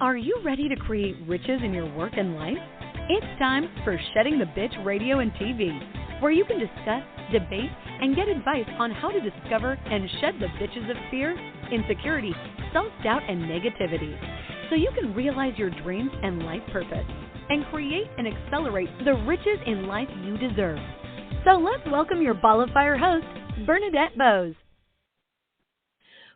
Are you ready to create riches in your work and life? It's time for Shedding the Bitch Radio and TV, where you can discuss, debate, and get advice on how to discover and shed the bitches of fear, insecurity, self-doubt, and negativity, so you can realize your dreams and life purpose, and create and accelerate the riches in life you deserve. So let's welcome your ball of fire host, Bernadette Bose.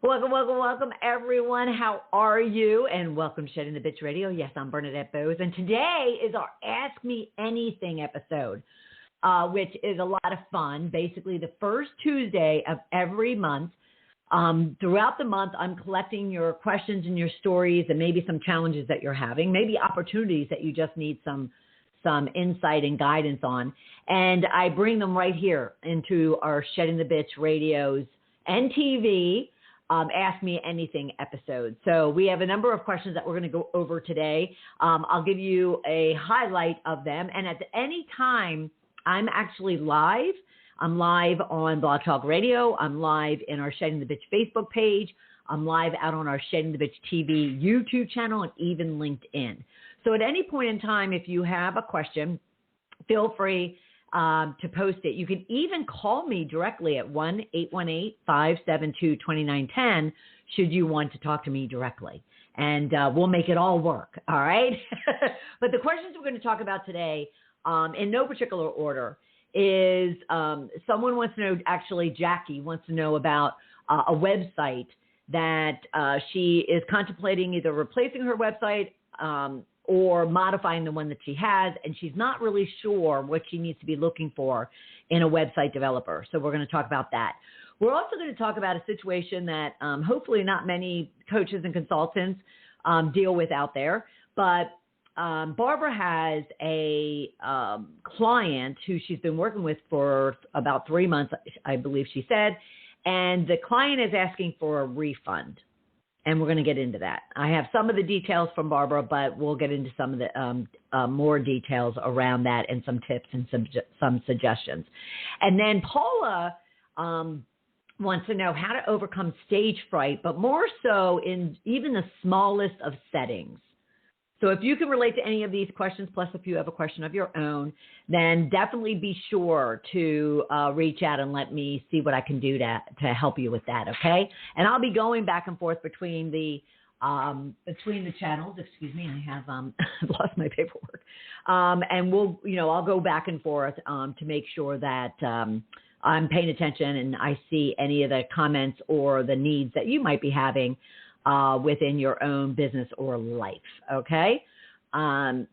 Welcome, everyone. How are you? And welcome to Shedding the Bitch Radio. Yes, I'm Bernadette Bose, and today is our Ask Me Anything episode, which is a lot of fun. Basically, the first Tuesday of every month. Throughout the month, I'm collecting your questions and your stories and maybe some challenges that you're having, maybe opportunities that you just need some insight and guidance on. And I bring them right here into our Shedding the Bitch Radios and TV Ask Me Anything episode. So we have a number of questions that we're going to go over today. I'll give you a highlight of them. And at any time, I'm actually live. I'm live on Blog Talk Radio. I'm live in our Shedding the Bitch Facebook page. I'm live out on our Shedding the Bitch TV YouTube channel and even LinkedIn. So at any point in time, if you have a question, feel free to post it. You can even call me directly at 1-818-572-2910 should you want to talk to me directly. And we'll make it all work, all right? But the questions we're going to talk about today, in no particular order, is someone wants to know, actually Jackie wants to know about a website that she is contemplating either replacing her website or modifying the one that she has, and she's not really sure what she needs to be looking for in a website developer. So we're going to talk about that. We're also going to talk about a situation that hopefully not many coaches and consultants deal with out there, but Barbara has a client who she's been working with for about 3 months, I believe she said, and the client is asking for a refund. And we're going to get into that. I have some of the details from Barbara, but we'll get into some of the more details around that and some tips and some suggestions. And then Paula wants to know how to overcome stage fright, but more so in even the smallest of settings. So if you can relate to any of these questions, plus if you have a question of your own, then definitely be sure to reach out and let me see what I can do to help you with that, okay? And I'll be going back and forth between the channels. Excuse me, I have lost my paperwork. And I'll go back and forth to make sure that I'm paying attention and I see any of the comments or the needs that you might be having within your own business or life, okay? All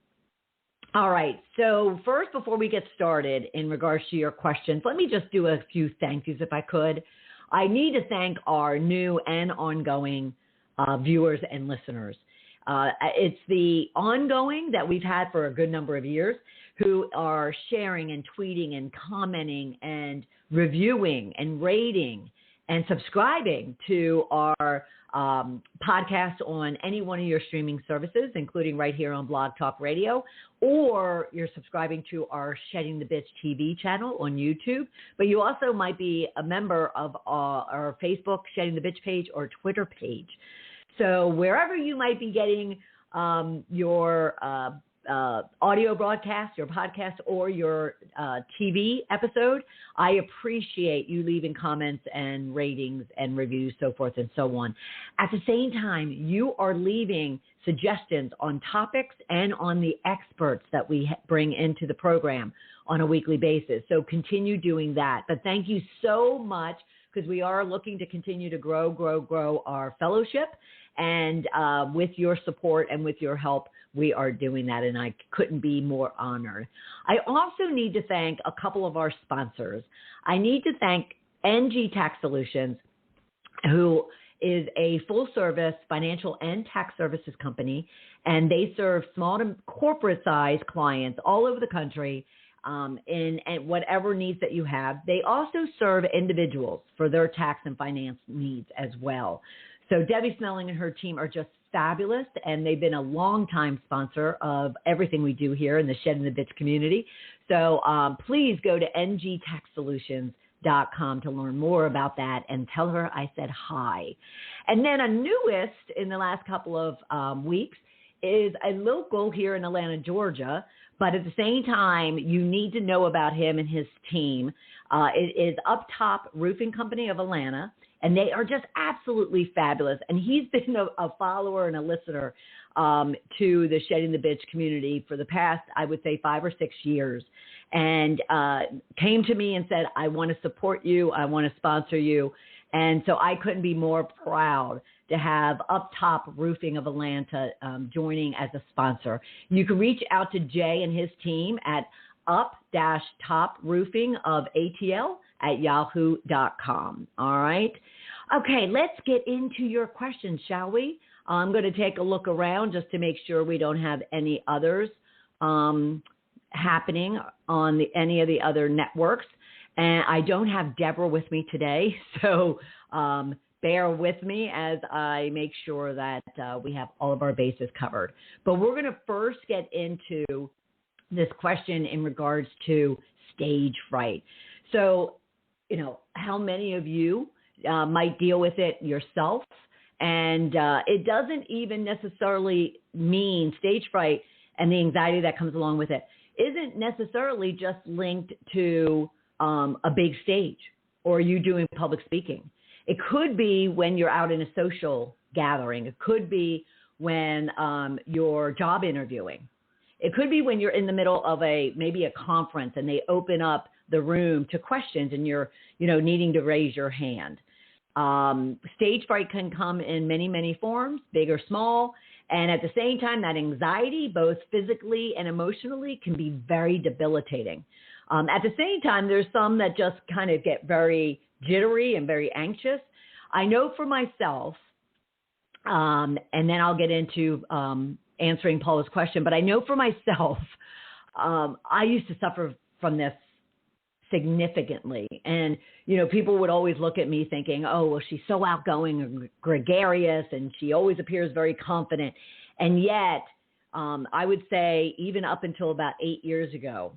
right, so first, before we get started in regards to your questions, let me just do a few thank yous if I could. I need to thank our new and ongoing viewers and listeners. It's the ongoing that we've had for a good number of years who are sharing and tweeting and commenting and reviewing and rating and subscribing to our podcast on any one of your streaming services, including right here on Blog Talk Radio, or you're subscribing to our Shedding the Bitch TV channel on YouTube, but you also might be a member of our Facebook Shedding the Bitch page or Twitter page. So wherever you might be getting your audio broadcast, your podcast, or your TV episode, I appreciate you leaving comments and ratings and reviews, so forth and so on. At the same time, you are leaving suggestions on topics and on the experts that we bring into the program on a weekly basis. So continue doing that. But thank you so much, because we are looking to continue to grow our fellowship. And with your support and with your help, we are doing that, and I couldn't be more honored. I also need to thank a couple of our sponsors. I need to thank NG Tax Solutions, who is a full-service financial and tax services company, and they serve small to corporate-sized clients all over the country in whatever needs that you have. They also serve individuals for their tax and finance needs as well. So Debbie Snelling and her team are just fabulous, and they've been a long-time sponsor of everything we do here in the Shedding the Bitch community. So please go to ngtaxsolutions.com to learn more about that and tell her I said hi. And then a newest in the last couple of weeks is a local here in Atlanta, Georgia, but at the same time, you need to know about him and his team. It is Up Top Roofing Company of Atlanta, and they are just absolutely fabulous. And he's been a follower and a listener to the Shedding the Bitch community for the past, I would say, 5 or 6 years, and came to me and said, I want to support you. I want to sponsor you. And so I couldn't be more proud to have Up Top Roofing of Atlanta joining as a sponsor. You can reach out to Jay and his team at up-top roofing of ATL at yahoo.com. All right. Okay, let's get into your questions, shall we? I'm going to take a look around just to make sure we don't have any others happening on any of the other networks. And I don't have Deborah with me today, so bear with me as I make sure that we have all of our bases covered. But we're going to first get into this question in regards to stage fright. So, how many of you might deal with it yourself? And it doesn't even necessarily mean stage fright and the anxiety that comes along with it isn't necessarily just linked to a big stage or you doing public speaking. It could be when you're out in a social gathering. It could be when you're job interviewing. It could be when you're in the middle of maybe a conference and they open up the room to questions and you're, needing to raise your hand. Stage fright can come in many, many forms, big or small. And at the same time, that anxiety, both physically and emotionally, can be very debilitating. At the same time, there's some that just kind of get very jittery and very anxious. I know for myself, and then I'll get into answering Paula's question, but I know for myself, I used to suffer from this significantly. And, people would always look at me thinking, oh, well, she's so outgoing and gregarious, and she always appears very confident. And yet, I would say even up until about 8 years ago,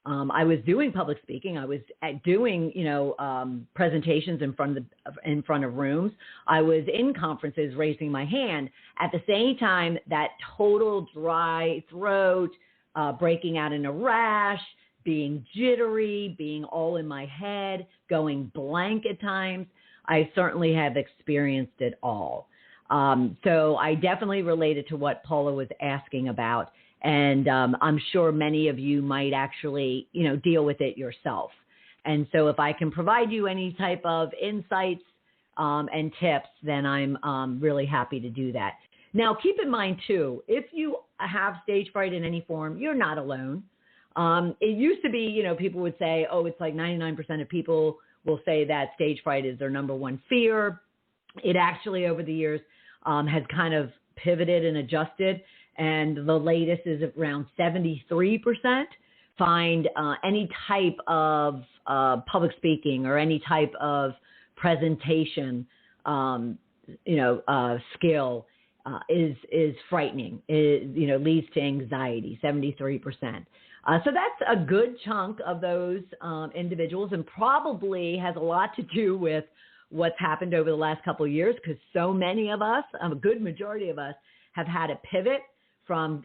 I was doing public speaking. I was doing, presentations in front of rooms. I was in conferences raising my hand. At the same time, that total dry throat, breaking out in a rash, being jittery, being all in my head, going blank at times. I certainly have experienced it all. So I definitely related to what Paula was asking about. And I'm sure many of you might actually, deal with it yourself. And so if I can provide you any type of insights and tips, then I'm really happy to do that. Now, keep in mind, too, if you have stage fright in any form, you're not alone. It used to be, people would say, oh, it's like 99% of people will say that stage fright is their number one fear. It actually, over the years, has kind of pivoted and adjusted. And the latest is around 73% find any type of public speaking or any type of presentation, skill is frightening. It leads to anxiety, 73%. So that's a good chunk of those individuals, and probably has a lot to do with what's happened over the last couple of years, because so many of us, a good majority of us, have had to pivot from,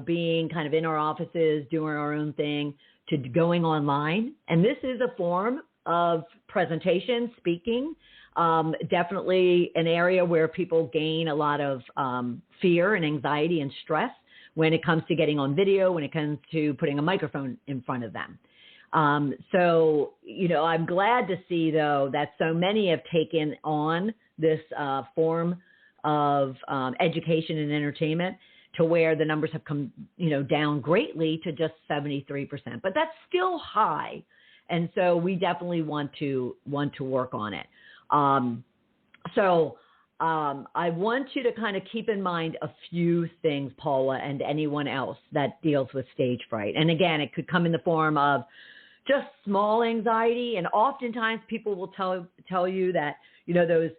being kind of in our offices, doing our own thing, to going online. And this is a form of presentation, speaking, definitely an area where people gain a lot of fear and anxiety and stress when it comes to getting on video, when it comes to putting a microphone in front of them. So, I'm glad to see, though, that so many have taken on this form of education and entertainment, to where the numbers have come, down greatly to just 73%. But that's still high. And so we definitely want to work on it. I want you to kind of keep in mind a few things, Paula, and anyone else that deals with stage fright. And again, it could come in the form of just small anxiety. And oftentimes people will tell you that, those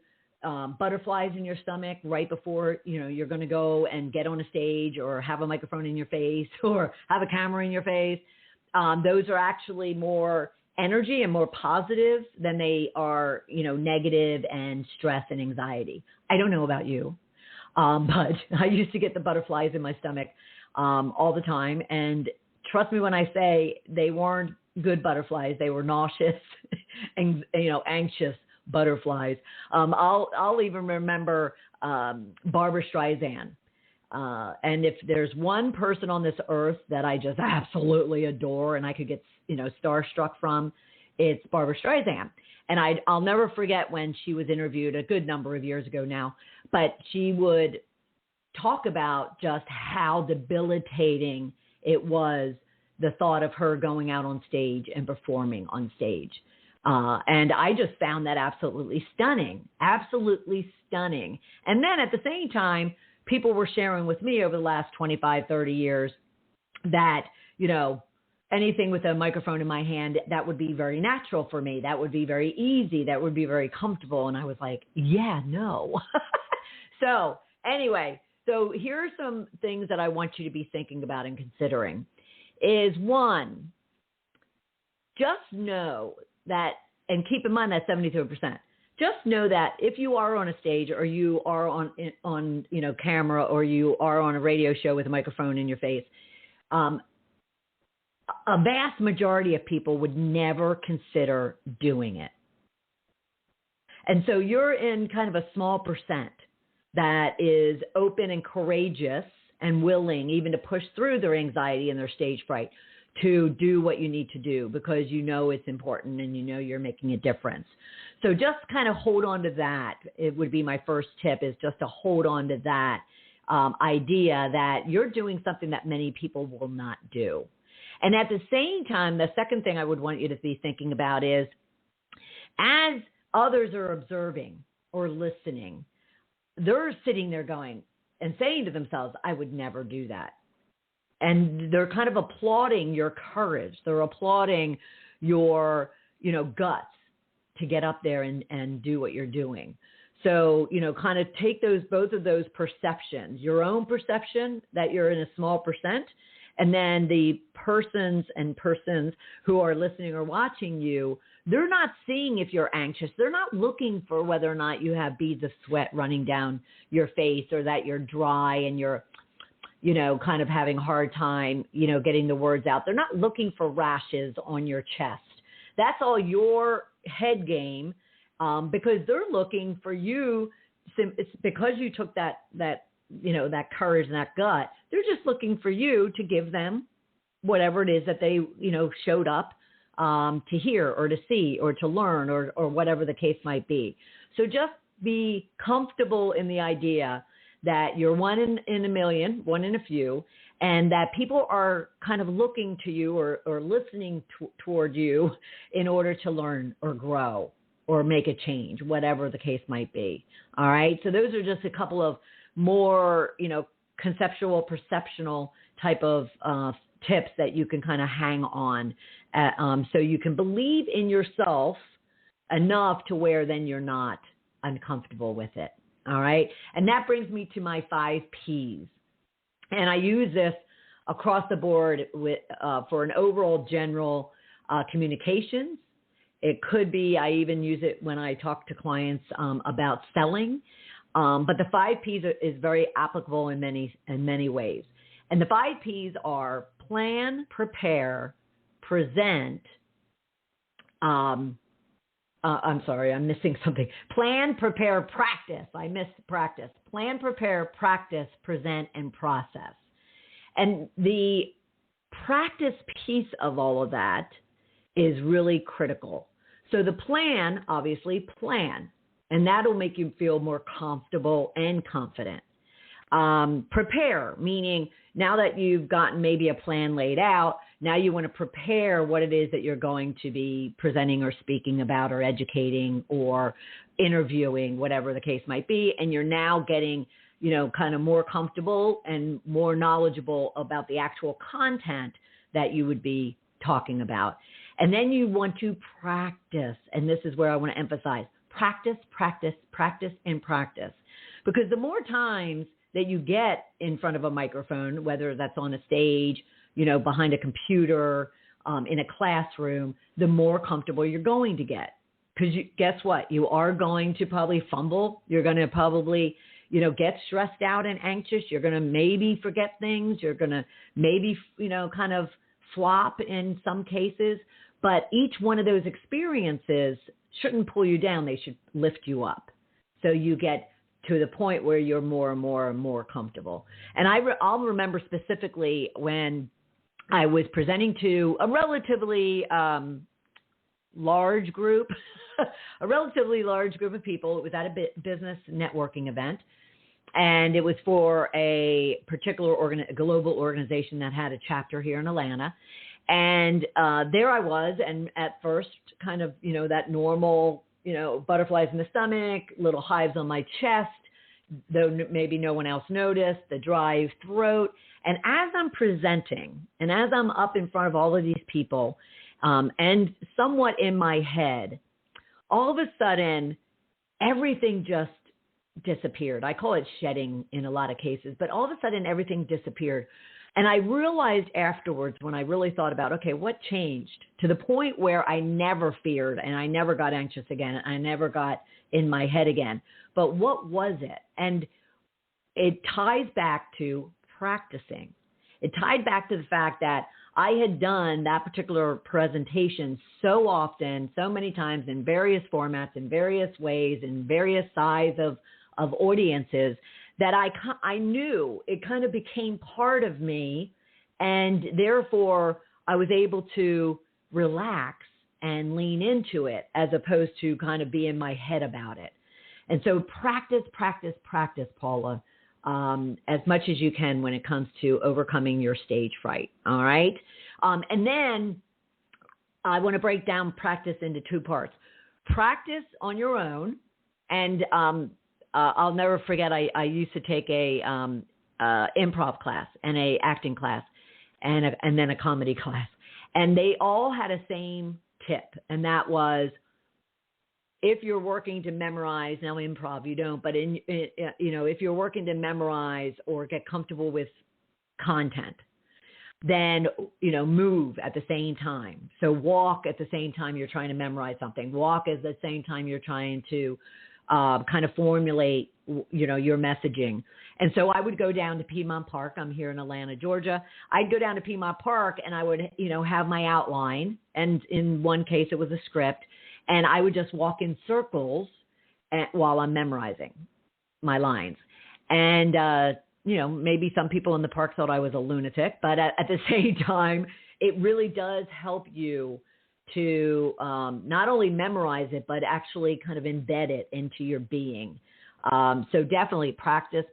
butterflies in your stomach right before, you're going to go and get on a stage or have a microphone in your face or have a camera in your face. Those are actually more energy and more positive than they are, negative and stress and anxiety. I don't know about you. But I used to get the butterflies in my stomach all the time. And trust me when I say they weren't good butterflies. They were nauseous and, anxious butterflies. I'll even remember Barbara Streisand. And if there's one person on this earth that I just absolutely adore and I could get, starstruck from, it's Barbara Streisand. And I'll never forget when she was interviewed a good number of years ago now, but she would talk about just how debilitating it was, the thought of her going out on stage and performing on stage. And I just found that absolutely stunning. And then at the same time, people were sharing with me over the last 25, 30 years that, anything with a microphone in my hand, that would be very natural for me. That would be very easy. That would be very comfortable. And I was like, yeah, no. So anyway, so here are some things that I want you to be thinking about and considering. Is one, just know that, and keep in mind that 72%. Just know that if you are on a stage or you are on camera or you are on a radio show with a microphone in your face, a vast majority of people would never consider doing it. And so you're in kind of a small percent that is open and courageous and willing even to push through their anxiety and their stage fright to do what you need to do because it's important and you're making a difference. So just kind of hold on to that. It would be my first tip, is just to hold on to that idea that you're doing something that many people will not do. And at the same time, the second thing I would want you to be thinking about is, as others are observing or listening, they're sitting there going and saying to themselves, I would never do that. And they're kind of applauding your courage. They're applauding your, guts to get up there and do what you're doing. So, kind of take both of those perceptions, your own perception that you're in a small percent, and then the persons who are listening or watching you, they're not seeing if you're anxious. They're not looking for whether or not you have beads of sweat running down your face or that you're dry and you're, kind of having a hard time, getting the words out. They're not looking for rashes on your chest. That's all your head game, because they're looking for you. It's because you took that courage and that gut. They're just looking for you to give them whatever it is that they, showed up to hear or to see or to learn or whatever the case might be. So just be comfortable in the idea that you're one in a million, one in a few, and that people are kind of looking to you or listening toward you in order to learn or grow or make a change, whatever the case might be. All right. So those are just a couple of more, conceptual, perceptional type of tips that you can kind of hang on so you can believe in yourself enough to where then you're not uncomfortable with it. All right. And that brings me to my 5 Ps. And I use this across the board for an overall general communications. It could be, I even use it when I talk to clients about selling. But the 5 Ps is very applicable in many ways. And the 5 Ps are plan, prepare, present. I'm sorry, I'm missing something. Plan, prepare, practice. I missed practice. Plan, prepare, practice, present, and process. And the practice piece of all of that is really critical. So the plan, obviously, plan. And that'll make you feel more comfortable and confident. Prepare, meaning now that you've gotten maybe a plan laid out, now you want to prepare what it is that you're going to be presenting or speaking about or educating or interviewing, whatever the case might be. And you're now getting, kind of more comfortable and more knowledgeable about the actual content that you would be talking about. And then you want to practice. And this is where I want to emphasize. Practice, practice, practice, and practice. Because the more times that you get in front of a microphone, whether that's on a stage, behind a computer, in a classroom, the more comfortable you're going to get. Because guess what? You are going to probably fumble. You're going to probably, get stressed out and anxious. You're going to maybe forget things. You're going to maybe, kind of flop in some cases. But each one of those experiences shouldn't pull you down. They should lift you up. So you get to the point where you're more and more and more comfortable. And I'll remember specifically when I was presenting to a relatively large group, a relatively large group of people. It was at a business networking event, and it was for a particular global organization that had a chapter here in Atlanta. And there I was, and at first kind of, that normal, butterflies in the stomach, little hives on my chest, though maybe no one else noticed, the dry throat. And as I'm presenting and as I'm up in front of all of these people and somewhat in my head, all of a sudden, everything just disappeared. I call it shedding in a lot of cases, but all of a sudden everything disappeared. And I realized afterwards when I really thought about, okay, what changed to the point where I never feared and I never got anxious again. I never got in my head again. But what was it? And it ties back to practicing. It tied back to the fact that I had done that particular presentation so often, so many times in various formats, in various ways, in various size of audiences, that I knew it kind of became part of me, and therefore I was able to relax and lean into it as opposed to kind of be in my head about it. And so practice, Paula, as much as you can when it comes to overcoming your stage fright. All right. And then I want to break down practice into two parts. Practice on your own. And I'll never forget, I used to take a improv class and a acting class and then a comedy class. And they all had a same tip. And that was, if you're working to memorize, now improv, you don't, but if you're working to memorize or get comfortable with content, then, move at the same time. So walk at the same time you're trying to memorize something. Walk at the same time you're trying to kind of formulate, your messaging. And so I would go down to Piedmont Park. I'm here in Atlanta, Georgia. I'd go down to Piedmont Park and I would, have my outline. And in one case, it was a script. And I would just walk in circles while I'm memorizing my lines. And, maybe some people in the park thought I was a lunatic, but at the same time, it really does help you to not only memorize it, but actually kind of embed it into your being. So definitely practice.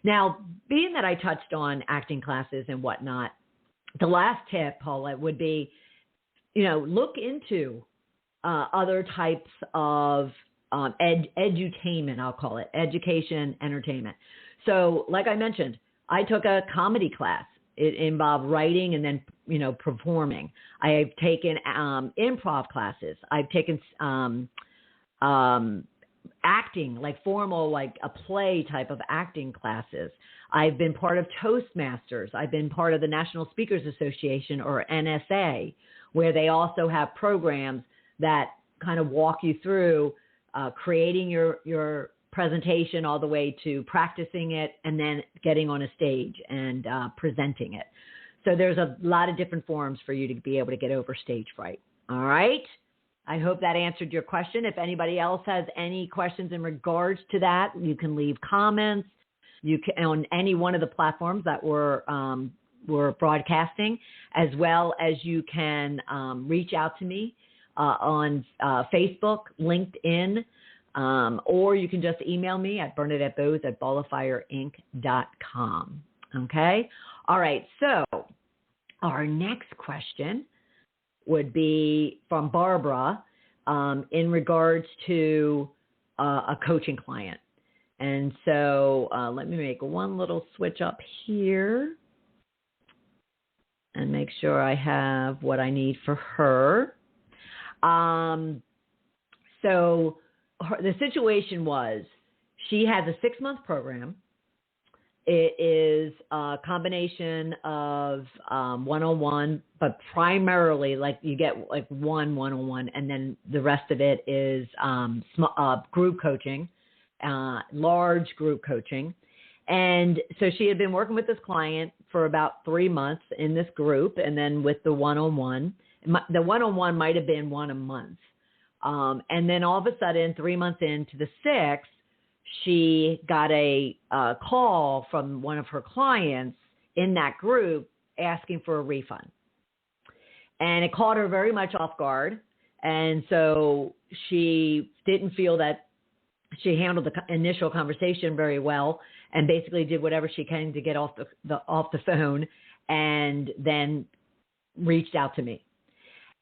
Now, being that I touched on acting classes and whatnot, the last tip, Paula, would be, look into other types of edutainment, I'll call it, education, entertainment. So like I mentioned, I took a comedy class. It involved writing and then, performing. I have taken improv classes. I've taken acting, like formal, like a play type of acting classes. I've been part of Toastmasters. I've been part of the National Speakers Association, or NSA, where they also have programs that kind of walk you through creating your presentation all the way to practicing it and then getting on a stage and presenting it. So there's a lot of different forms for you to be able to get over stage fright. All right. I hope that answered your question. If anybody else has any questions in regards to that, you can leave comments. You can on any one of the platforms that we're broadcasting, as well as you can reach out to me on Facebook, LinkedIn, or you can just email me at BernadetteBose@ballofireinc.com. Okay? All right. So our next question would be from Barbara in regards to a coaching client. And so let me make one little switch up here and make sure I have what I need for her. So the situation was, she has a 6-month program. It is a combination of one-on-one, but primarily like you get like one-on-one, and then the rest of it is group coaching large group coaching. And so she had been working with this client for about 3 months in this group, and then with the one-on-one. The one-on-one might have been one a month. And then all of a sudden, 3 months into the 6th, she got a call from one of her clients in that group asking for a refund. And it caught her very much off guard. And so she didn't feel that she handled the initial conversation very well, and basically did whatever she can to get off the phone, and then reached out to me.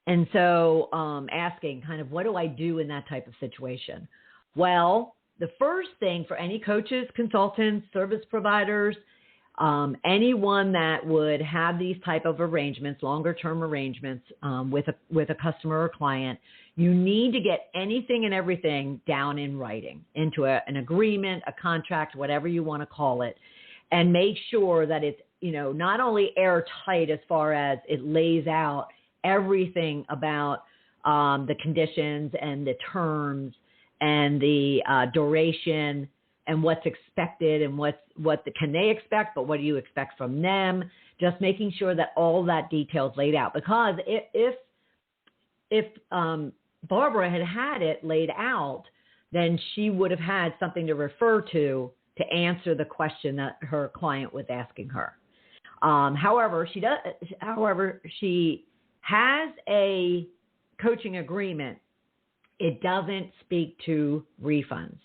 And so asking kind of, what do I do in that type of situation? Well, the first thing for any coaches, consultants, service providers, anyone that would have these type of arrangements, longer term arrangements with a customer or client, you need to get anything and everything down in writing into an agreement, a contract, whatever you want to call it, and make sure that it's, not only airtight as far as it lays out everything about the conditions and the terms and the duration and what's expected and can they expect, but what do you expect from them? Just making sure that all that detail is laid out. Because if Barbara had it laid out, then she would have had something to refer to answer the question that her client was asking her. However, she has a coaching agreement. It doesn't speak to refunds.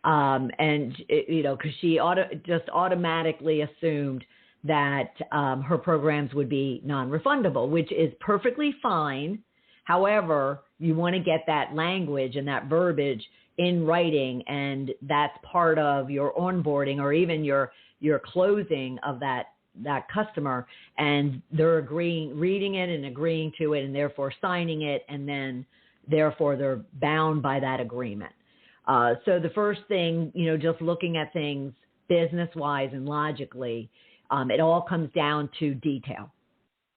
Because she just automatically assumed that her programs would be non-refundable, which is perfectly fine. However, you want to get that language and that verbiage in writing, and that's part of your onboarding or even your closing of that customer, and they're reading it and agreeing to it, and therefore signing it, and then therefore they're bound by that agreement. So the first thing, just looking at things business-wise and logically, it all comes down to detail.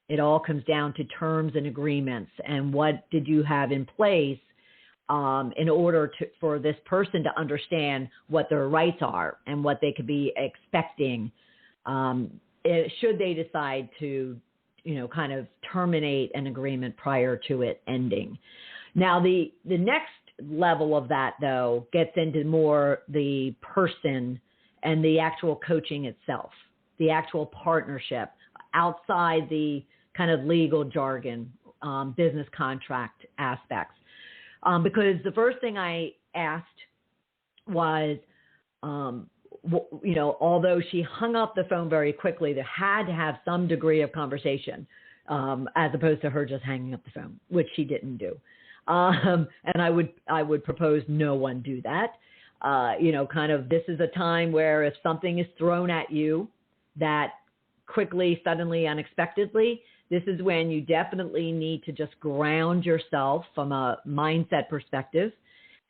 It all comes down to terms and agreements, and what did you have in place in order for this person to understand what their rights are and what they could be expecting should they decide to, kind of terminate an agreement prior to it ending. Now, the next level of that, though, gets into more the person and the actual coaching itself, the actual partnership outside the kind of legal jargon, business contract aspects. Because the first thing I asked was, although she hung up the phone very quickly, there had to have some degree of conversation, as opposed to her just hanging up the phone, which she didn't do. And I would propose no one do that. This is a time where if something is thrown at you that quickly, suddenly, unexpectedly, this is when you definitely need to just ground yourself from a mindset perspective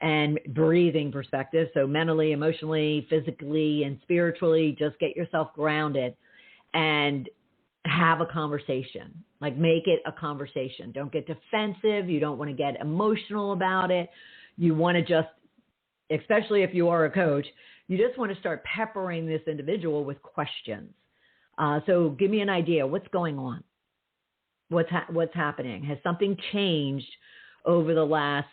and breathing perspective. So mentally, emotionally, physically, and spiritually, just get yourself grounded and have a conversation. Like, make it a conversation. Don't get defensive. You don't want to get emotional about it. You want to just, especially if you are a coach, you just want to start peppering this individual with questions. So give me an idea. What's going on? What's happening? Has something changed over the last,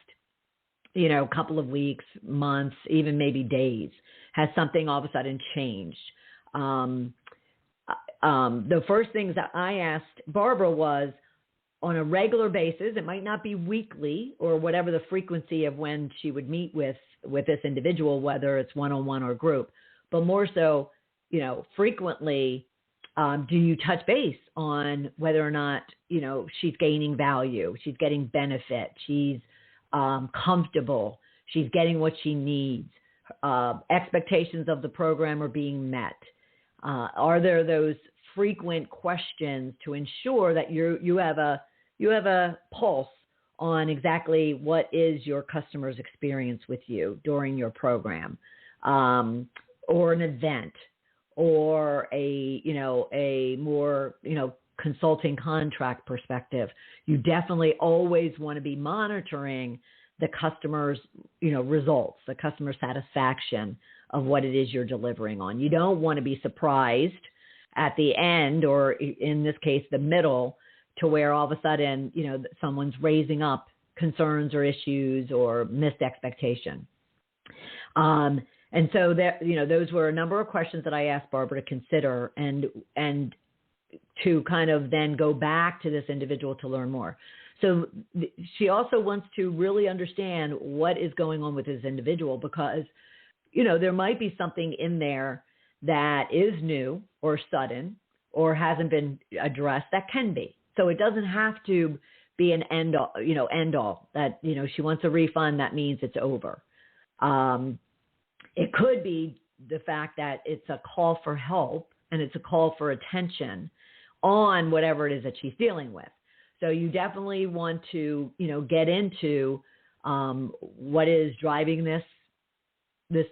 couple of weeks, months, even maybe days? Has something all of a sudden changed? The first things that I asked Barbara was, on a regular basis, it might not be weekly or whatever the frequency of when she would meet with this individual, whether it's one-on-one or group, but more so, frequently, do you touch base on whether or not, she's gaining value, she's getting benefit, she's comfortable, she's getting what she needs, expectations of the program are being met? Are there those frequent questions to ensure that you have a pulse on exactly what is your customer's experience with you during your program, or an event, or a more, consulting contract perspective? You definitely always want to be monitoring the customer's, results, the customer satisfaction of what it is you're delivering on. You don't want to be surprised at the end, or in this case, the middle, to where all of a sudden, someone's raising up concerns or issues or missed expectation. And so that, those were a number of questions that I asked Barbara to consider and to kind of then go back to this individual to learn more. So she also wants to really understand what is going on with this individual, because, there might be something in there that is new or sudden or hasn't been addressed that can be. So it doesn't have to be an end all that, she wants a refund. That means it's over. It could be the fact that it's a call for help and it's a call for attention on whatever it is that she's dealing with. So you definitely want to, get into what is driving this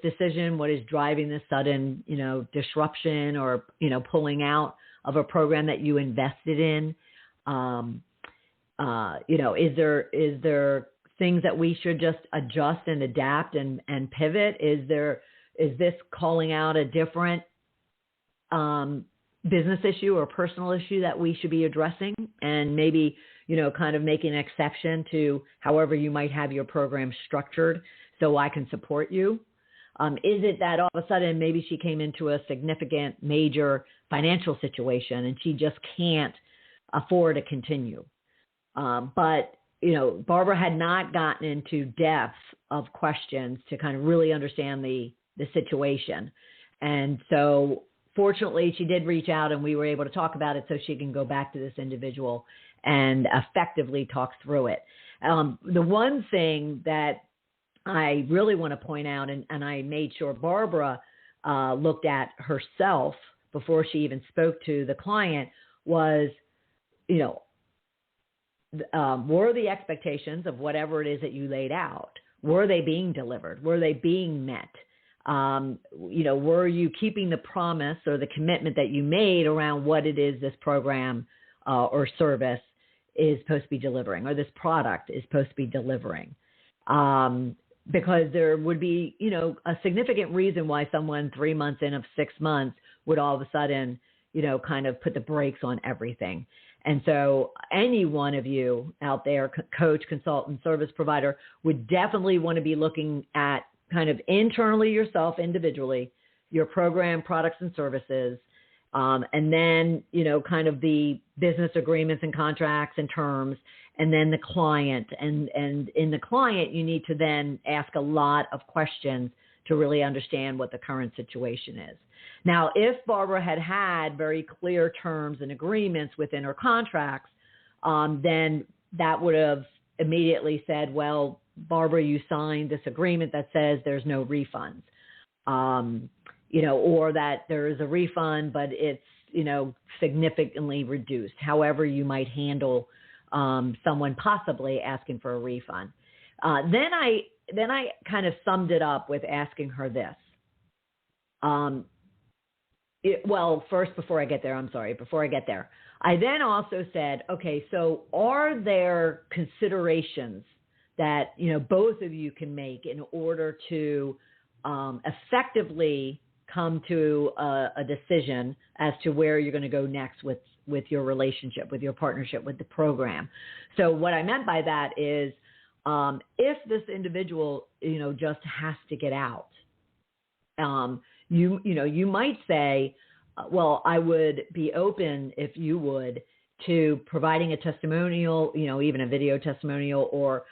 decision, what is driving this sudden, disruption or, pulling out of a program that you invested in. Is there things that we should just adjust and adapt and pivot? Is this calling out a different business issue or personal issue that we should be addressing, and maybe, kind of making an exception to however you might have your program structured so I can support you? Is it that all of a sudden maybe she came into a significant major financial situation and she just can't afford to continue? But Barbara had not gotten into depth of questions to kind of really understand the situation. And so fortunately, she did reach out and we were able to talk about it so she can go back to this individual and effectively talk through it. The one thing that I really want to point out, and I made sure Barbara looked at herself before she even spoke to the client, was, were the expectations of whatever it is that you laid out, were they being delivered? Were they being met? Were you keeping the promise or the commitment that you made around what it is this program or service is supposed to be delivering, or this product is supposed to be delivering? Because there would be, a significant reason why someone 3 months in of 6 months would all of a sudden, kind of put the brakes on everything. And so any one of you out there, coach, consultant, service provider, would definitely want to be looking at kind of internally yourself, individually, your program, products, and services, and then, kind of the business agreements and contracts and terms, and then the client. And in the client, you need to then ask a lot of questions to really understand what the current situation is. Now, if Barbara had very clear terms and agreements within her contracts, then that would have immediately said, well, Barbara, you signed this agreement that says there's no refunds, or that there is a refund, but it's, significantly reduced, however you might handle someone possibly asking for a refund. Then I kind of summed it up with asking her this. Before I get there, I then also said, okay, so are there considerations that, both of you can make in order to effectively come to a decision as to where you're going to go next with your relationship, with your partnership, with the program? So what I meant by that is, if this individual, just has to get out, you might say, well, I would be open, if you would, to providing a testimonial, even a video testimonial, or,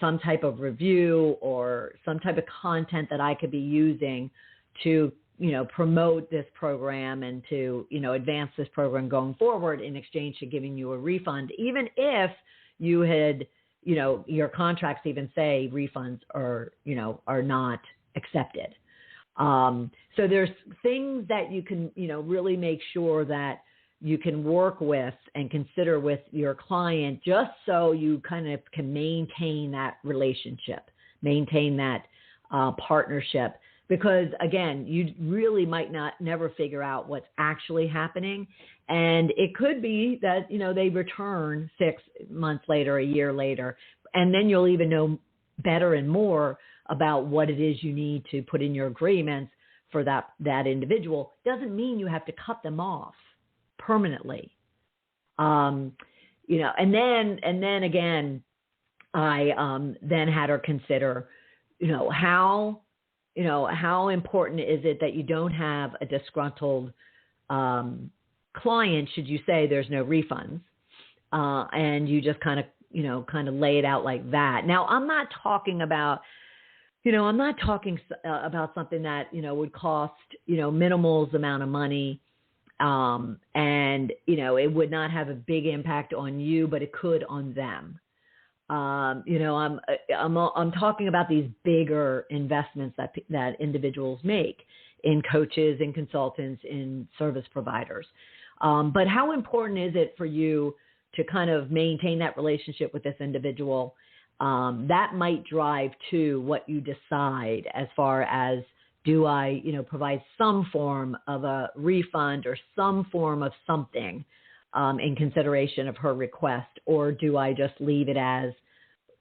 some type of review or some type of content that I could be using to, promote this program and to, advance this program going forward in exchange to giving you a refund, even if you had, your contracts even say refunds are not accepted. So there's things that you can, really make sure that you can work with and consider with your client, just so you kind of can maintain that relationship, maintain that partnership. Because again, you really might never figure out what's actually happening. And it could be that, they return 6 months later, a year later, and then you'll even know better and more about what it is you need to put in your agreements for that individual, doesn't mean you have to cut them off permanently. And then again, I then had her consider, how important is it that you don't have a disgruntled client should you say there's no refunds, and you just kind of lay it out like that. Now, I'm not talking about something that, would cost, minimal amount of money. And, it would not have a big impact on you, but it could on them. I'm talking about these bigger investments that individuals make in coaches, in consultants, in service providers. But how important is it for you to kind of maintain that relationship with this individual? That might drive to what you decide as far as, do I, provide some form of a refund or some form of something in consideration of her request, or do I just leave it as,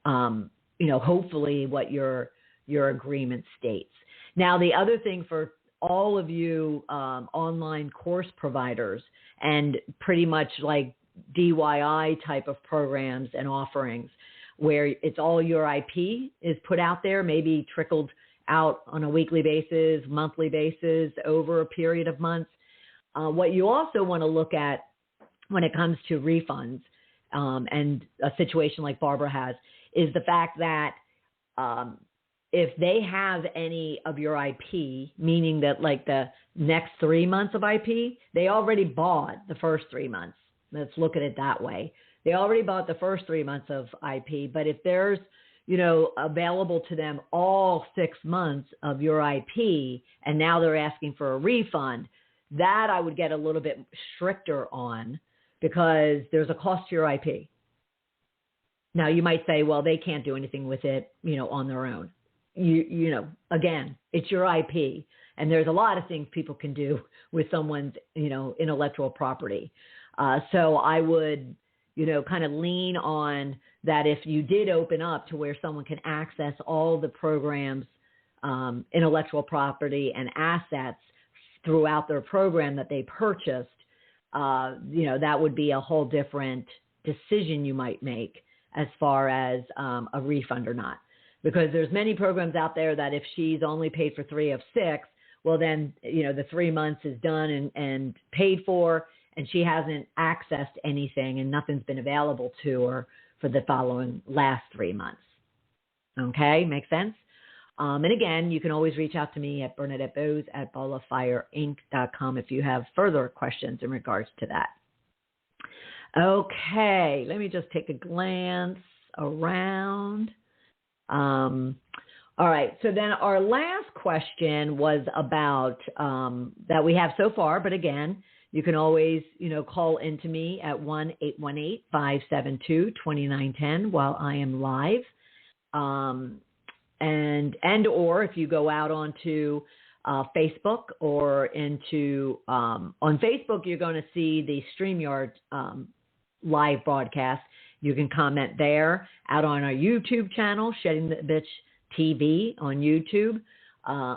hopefully what your agreement states. Now, the other thing for all of you online course providers and pretty much like DIY type of programs and offerings, where it's all your IP is put out there, maybe trickled out on a weekly basis, monthly basis, over a period of months. What you also want to look at when it comes to refunds and a situation like Barbara has is the fact that if they have any of your IP, meaning that like the next 3 months of IP, they already bought the first 3 months. Let's look at it that way. They already bought the first 3 months of IP, but if there's, available to them all 6 months of your IP, and now they're asking for a refund, that I would get a little bit stricter on, because there's a cost to your IP. Now you might say, well, they can't do anything with it, on their own. Again, it's your IP, and there's a lot of things people can do with someone's, intellectual property. So I would, kind of lean on that. If you did open up to where someone can access all the programs, intellectual property and assets throughout their program that they purchased, that would be a whole different decision you might make as far as a refund or not. Because there's many programs out there that if she's only paid for 3 of 6, well then, the 3 months is done and paid for, and she hasn't accessed anything and nothing's been available to her for the following last 3 months. Okay, makes sense? And again, you can always reach out to me at BernadetteBose@BallofFireInc.com if you have further questions in regards to that. Okay, let me just take a glance around. All right, so then our last question was about that we have so far, but again, you can always, call into me at 1-818-572-2910 while I am live. And or if you go out onto Facebook or into, on Facebook, you're going to see the StreamYard live broadcast. You can comment there. Out on our YouTube channel, Shedding the Bitch TV on YouTube.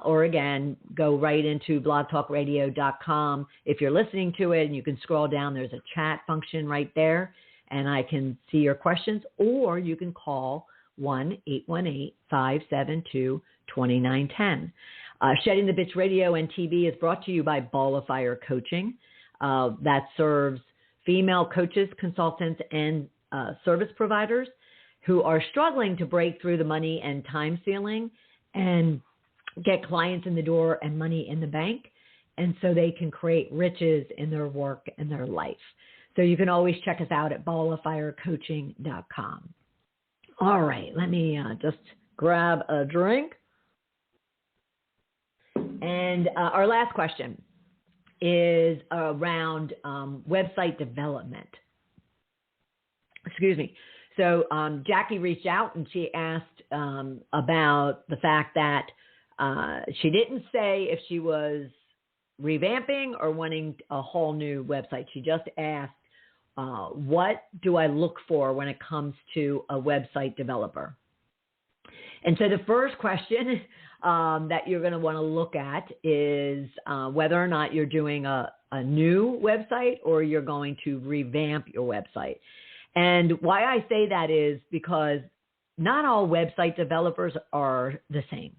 Or again, go right into blogtalkradio.com. If you're listening to it and you can scroll down, there's a chat function right there, and I can see your questions. Or you can call 1-818-572-2910. Shedding the Bitch Radio and TV is brought to you by Ball of Fire Coaching. That serves female coaches, consultants, and service providers who are struggling to break through the money and time ceiling and get clients in the door and money in the bank, and so they can create riches in their work and their life. So you can always check us out at balloffirecoaching.com. All right, let me just grab a drink. And our last question is around website development. Excuse me. So Jackie reached out and she asked about the fact that she didn't say if she was revamping or wanting a whole new website. She just asked, what do I look for when it comes to a website developer? And so the first question that you're going to want to look at is whether or not you're doing a new website or you're going to revamp your website. And why I say that is because not all website developers are the same.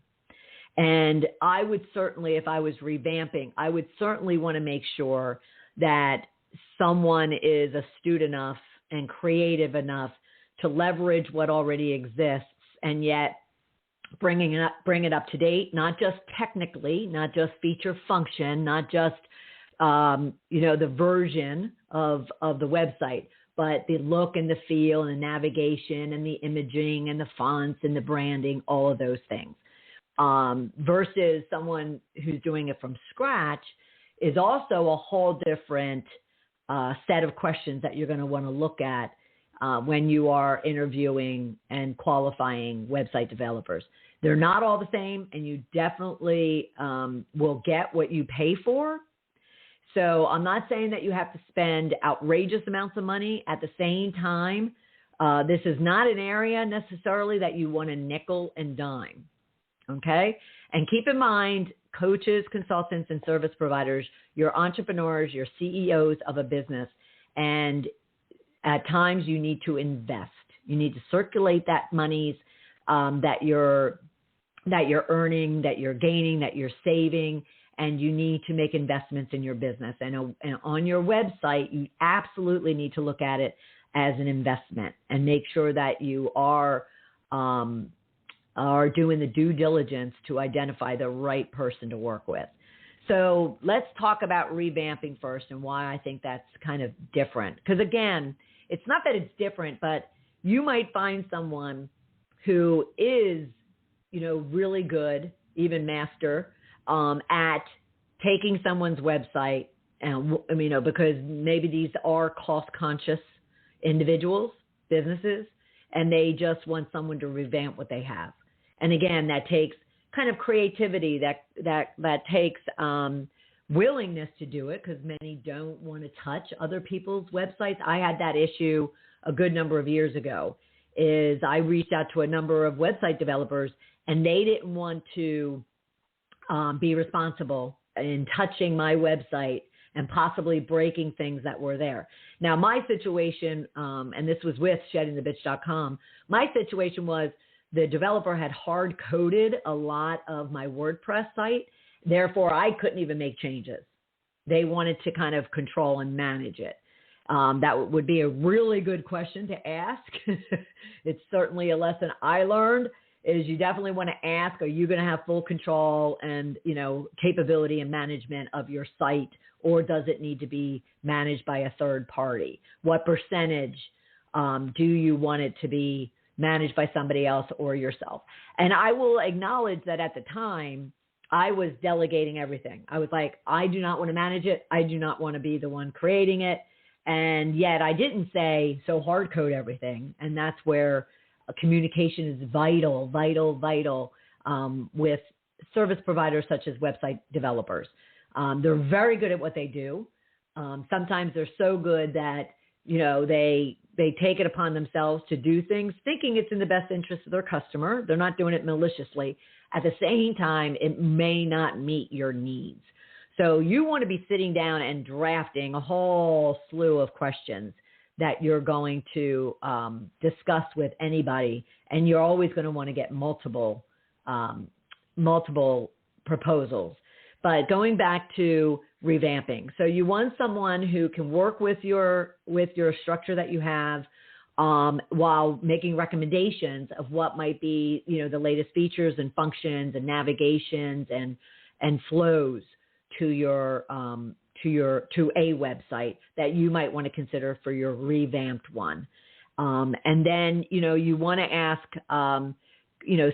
And I would certainly, if I was revamping, I would certainly want to make sure that someone is astute enough and creative enough to leverage what already exists and yet bring it up to date, not just technically, not just feature function, not just, the version of the website, but the look and the feel and the navigation and the imaging and the fonts and the branding, all of those things. Versus someone who's doing it from scratch is also a whole different set of questions that you're going to want to look at when you are interviewing and qualifying website developers. They're not all the same, and you definitely will get what you pay for. So I'm not saying that you have to spend outrageous amounts of money. At the same time, this is not an area necessarily that you want to nickel and dime. Okay? And keep in mind, coaches, consultants, and service providers, you're entrepreneurs, you're CEOs of a business, and at times you need to invest. You need to circulate that monies that you're earning, that you're gaining, that you're saving, and you need to make investments in your business. And on your website, you absolutely need to look at it as an investment and make sure that you are doing the due diligence to identify the right person to work with. So let's talk about revamping first and why I think that's kind of different. Because again, it's not that it's different, but you might find someone who is, really good, even master, at taking someone's website, and because maybe these are cost-conscious individuals, businesses, and they just want someone to revamp what they have. And again, that takes kind of creativity, that takes willingness to do it, because many don't want to touch other people's websites. I had that issue a good number of years ago. Is I reached out to a number of website developers, and they didn't want to be responsible in touching my website and possibly breaking things that were there. Now, my situation, and this was with sheddingthebitch.com, my situation was the developer had hard-coded a lot of my WordPress site. Therefore, I couldn't even make changes. They wanted to kind of control and manage it. That would be a really good question to ask. It's certainly a lesson I learned, is you definitely want to ask, are you going to have full control and, capability and management of your site, or does it need to be managed by a third party? What percentage do you want it to be managed by somebody else or yourself? And I will acknowledge that at the time, I was delegating everything. I was like, I do not want to manage it. I do not want to be the one creating it. And yet I didn't say, so hard code everything. And that's where communication is vital with service providers such as website developers. They're very good at what they do. Sometimes they're so good that, they take it upon themselves to do things thinking it's in the best interest of their customer. They're not doing it maliciously. At the same time, it may not meet your needs. So you want to be sitting down and drafting a whole slew of questions that you're going to discuss with anybody, and you're always going to want to get multiple proposals. But going back to revamping, so you want someone who can work with your structure that you have while making recommendations of what might be the latest features and functions and navigations and flows to a website that you might want to consider for your revamped one. And then, you want to ask,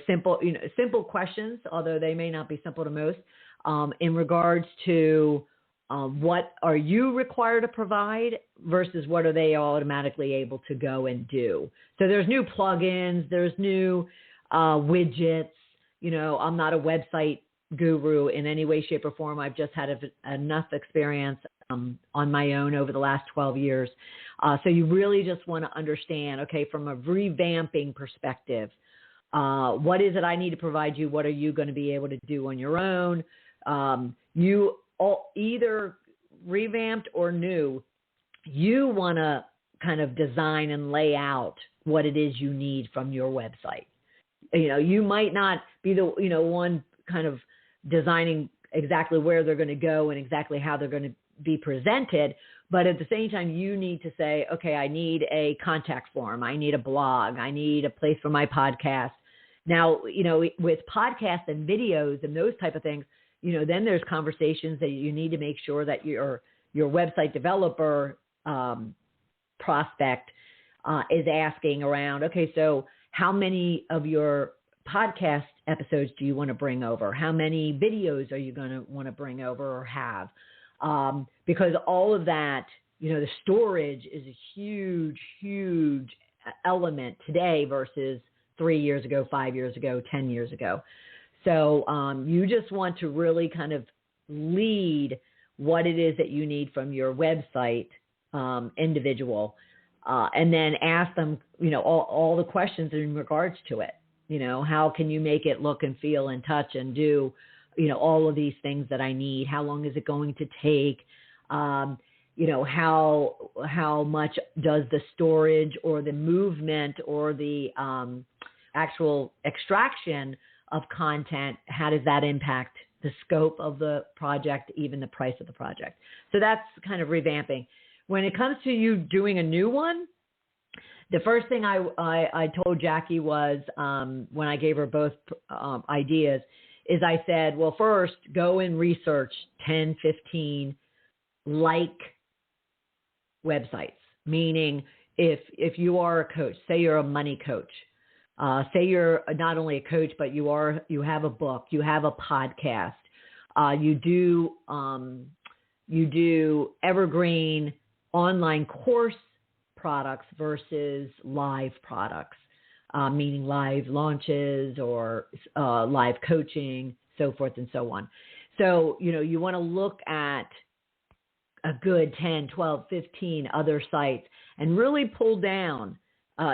simple questions, although they may not be simple to most, in regards to what are you required to provide versus what are they automatically able to go and do. So there's new plugins, there's new widgets. I'm not a website guru in any way, shape, or form. I've just had enough experience on my own over the last 12 years. So you really just want to understand, okay, from a revamping perspective, What is it I need to provide you? What are you going to be able to do on your own? You all, either revamped or new, you want to kind of design and lay out what it is you need from your website. You might not be the, one kind of designing exactly where they're going to go and exactly how they're going to be presented. But at the same time, you need to say, okay, I need a contact form. I need a blog. I need a place for my podcast. Now, with podcasts and videos and those type of things, then there's conversations that you need to make sure that your website developer prospect is asking around, okay, so how many of your podcast episodes do you want to bring over? How many videos are you going to want to bring over or have? Because all of that, the storage is a huge, huge element today versus 3 years ago, 5 years ago, 10 years ago. So you just want to really kind of lead what it is that you need from your website individual, and then ask them, all the questions in regards to it. How can you make it look and feel and touch and do, all of these things that I need? How long is it going to take? How much does the storage or the movement or the actual extraction of content, how does that impact the scope of the project, even the price of the project? So that's kind of revamping. When it comes to you doing a new one, the first thing I told Jackie was, when I gave her both ideas, is I said, well, first go and research 10, 15 like websites, meaning if you are a coach, say you're a money coach, say you're not only a coach, but you have a book, you have a podcast, you do evergreen online course products versus live products, meaning live launches or live coaching, so forth and so on. So, you want to look at a good 10, 12, 15 other sites and really pull down.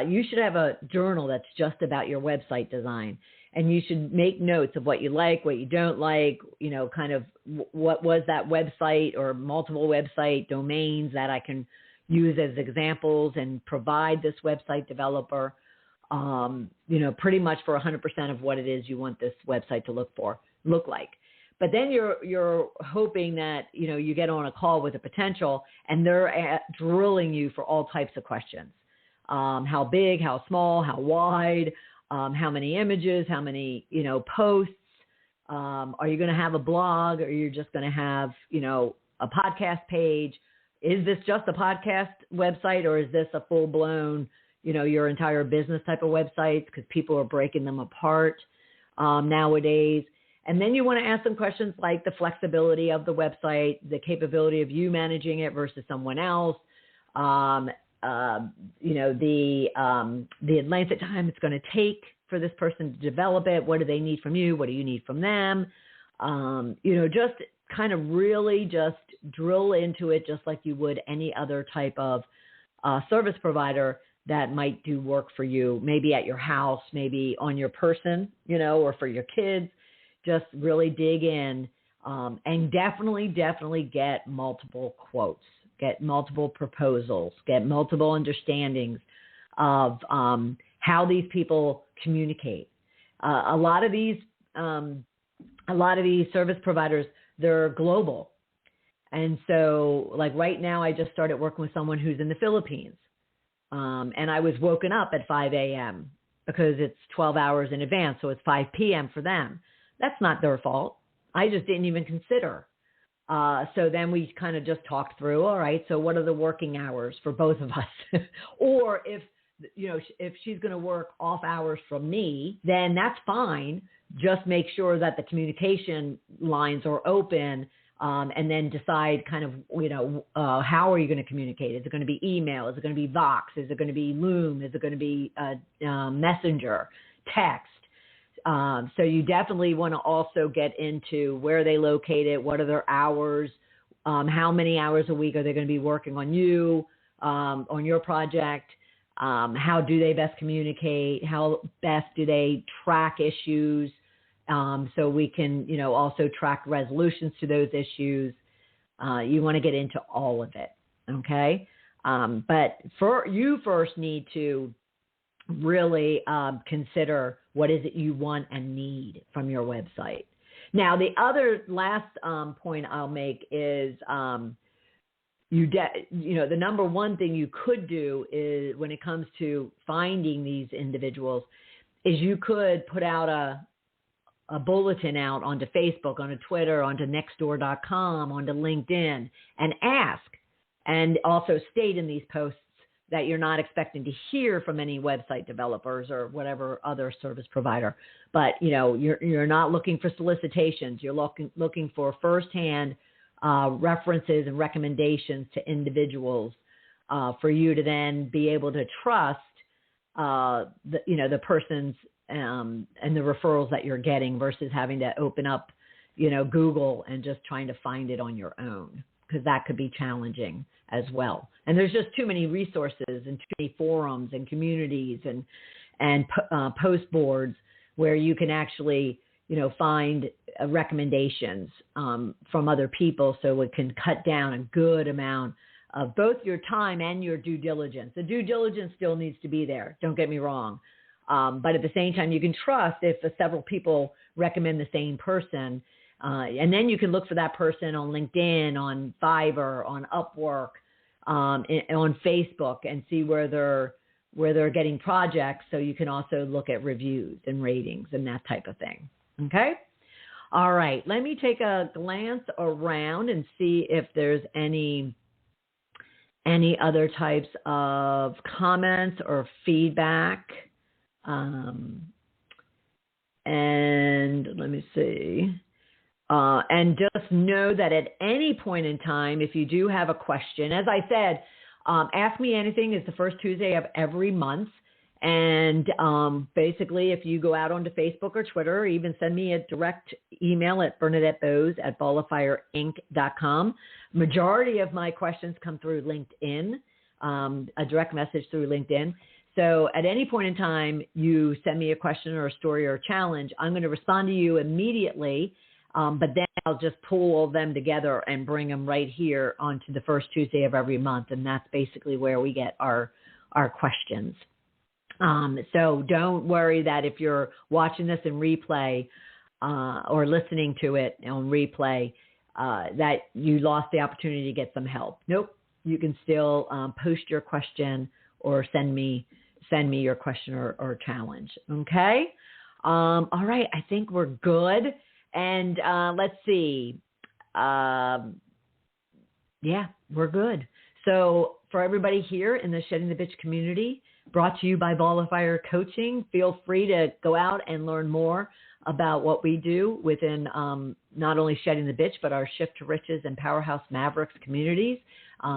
You should have a journal that's just about your website design. And you should make notes of what you like, what you don't like, kind of what was that website or multiple website domains that I can use as examples and provide this website developer, pretty much for 100% of what it is you want this website to look like. But then you're hoping that, you get on a call with a potential and they're drilling you for all types of questions. How big, how small, how wide, how many images, how many, posts, are you going to have a blog, or you're just going to have, a podcast page? Is this just a podcast website, or is this a full blown, your entire business type of websites? Because people are breaking them apart nowadays. And then you want to ask them questions like the flexibility of the website, the capability of you managing it versus someone else, the length of time it's going to take for this person to develop it. What do they need from you? What do you need from them? Just kind of really just drill into it, just like you would any other type of service provider that might do work for you, maybe at your house, maybe on your person, or for your kids. Just really dig in, and definitely get multiple quotes, get multiple proposals, get multiple understandings of how these people communicate. A lot of these service providers, they're global. And so, like right now, I just started working with someone who's in the Philippines. And I was woken up at 5 a.m. because it's 12 hours in advance. So it's 5 p.m. for them. That's not their fault. I just didn't even consider. So then we kind of just talked through, all right, so what are the working hours for both of us? Or if she's going to work off hours from me, then that's fine. Just make sure that the communication lines are open, and then decide kind of, how are you going to communicate? Is it going to be email? Is it going to be Vox? Is it going to be Loom? Is it going to be Messenger, text? So you definitely want to also get into where are they located, what are their hours, how many hours a week are they going to be working on you, on your project, How do they best communicate? How best do they track issues? So we can, also track resolutions to those issues. You want to get into all of it, okay? But you first need to really consider what is it you want and need from your website. Now, the last point I'll make is the number one thing you could do is, when it comes to finding these individuals, is you could put out a bulletin out onto Facebook, onto Twitter, onto Nextdoor.com, onto LinkedIn, and ask, and also state in these posts that you're not expecting to hear from any website developers or whatever other service provider, but you're not looking for solicitations. You're looking for firsthand references and recommendations to individuals for you to then be able to trust the persons and the referrals that you're getting, versus having to open up Google and just trying to find it on your own, because that could be challenging as well. And there's just too many resources and too many forums and communities and post boards where you can actually find recommendations from other people, so it can cut down a good amount of both your time and your due diligence. The due diligence still needs to be there, don't get me wrong. But at the same time, you can trust if several people recommend the same person. And then you can look for that person on LinkedIn, on Fiverr, on Upwork, on Facebook, and see where they're getting projects. So you can also look at reviews and ratings and that type of thing. Okay. All right. Let me take a glance around and see if there's any other types of comments or feedback. And let me see. And just know that at any point in time, if you do have a question, as I said, Ask Me Anything is the first Tuesday of every month. And basically, if you go out onto Facebook or Twitter, or even send me a direct email at BernadetteBose@ballofireinc.com. Majority of my questions come through LinkedIn, a direct message through LinkedIn. So at any point in time, you send me a question or a story or a challenge, I'm going to respond to you immediately. But then I'll just pull all of them together and bring them right here onto the first Tuesday of every month. And that's basically where we get our questions. So don't worry that if you're watching this in replay or listening to it on replay, that you lost the opportunity to get some help. Nope. You can still post your question or send me your question or challenge. Okay. All right. I think we're good. And let's see. Yeah, we're good. So for everybody here in the Shedding the Bitch community, brought to you by Ball of Fire Coaching, feel free to go out and learn more about what we do within not only Shedding the Bitch, but our Shift to Riches and Powerhouse Mavericks communities.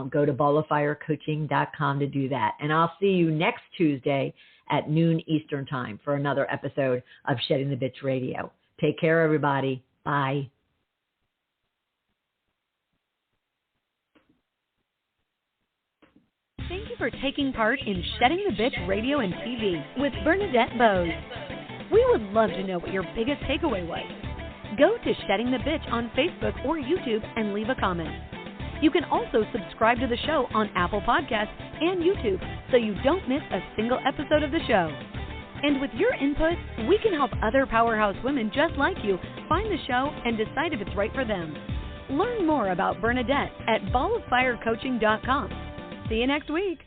Go to balloffirecoaching.com to do that. And I'll see you next Tuesday at noon Eastern time for another episode of Shedding the Bitch Radio. Take care, everybody. Bye. Thank you for taking part in Shedding the Bitch Radio and TV with Bernadette Bose. We would love to know what your biggest takeaway was. Go to Shedding the Bitch on Facebook or YouTube and leave a comment. You can also subscribe to the show on Apple Podcasts and YouTube so you don't miss a single episode of the show. And with your input, we can help other powerhouse women just like you find the show and decide if it's right for them. Learn more about Bernadette at balloffirecoaching.com. See you next week.